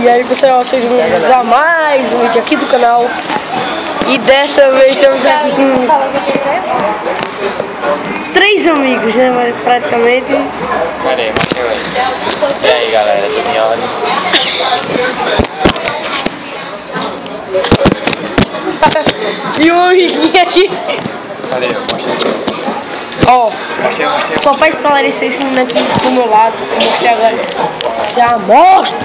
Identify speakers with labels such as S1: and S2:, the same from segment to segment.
S1: E aí pessoal, sejam bem-vindos a mais um vídeo aqui do canal. E dessa vez estamos aqui com 3 amigos, né? Mas praticamente.
S2: Cadê? Mateu aí. E aí galera, tudo em ordem?
S1: E um amiguinho aqui.
S2: Cadê? Mostrei.
S1: Ó,
S2: Mostrei.
S1: só pra esclarecer esse menino aqui do meu lado, eu mostrei agora. Se amostra!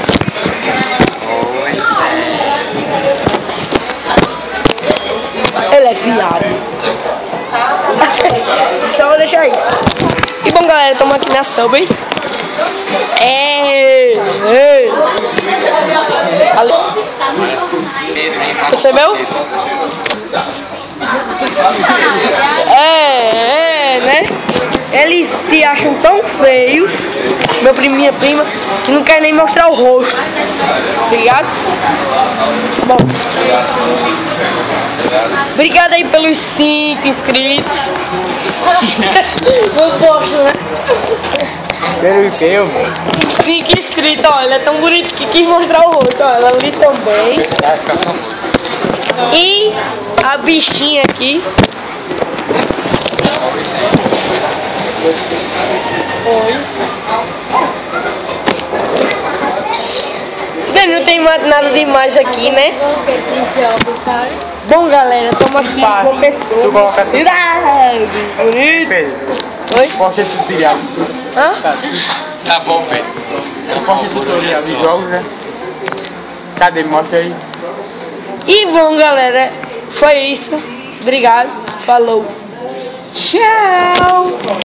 S1: Ele é fiado. Só vou deixar isso. E bom galera, estamos aqui na Subway. Alô? Percebeu? Né? Eles se acham tão feios, meu primo e minha prima, que não quer nem mostrar o rosto. Obrigado? Bom. Obrigado aí pelos 5 inscritos. Não posso, né? 5 inscritos, ó, ele é tão bonito que quis mostrar o rosto, ó, ela ali também.
S2: Vai ficar famoso.
S1: E a bichinha aqui. Oi. Bem, não tem mais nada demais aqui, né? Bom galera, estamos aqui com uma pessoa. Cidade! Bonito! Oi?
S3: Posta tutorial.
S1: Hã?
S2: Tá bom, Pedro.
S3: Posta tutorial de jogos, né? Cadê? Mostra aí.
S1: E bom galera, foi isso. Obrigado. Falou. Tchau!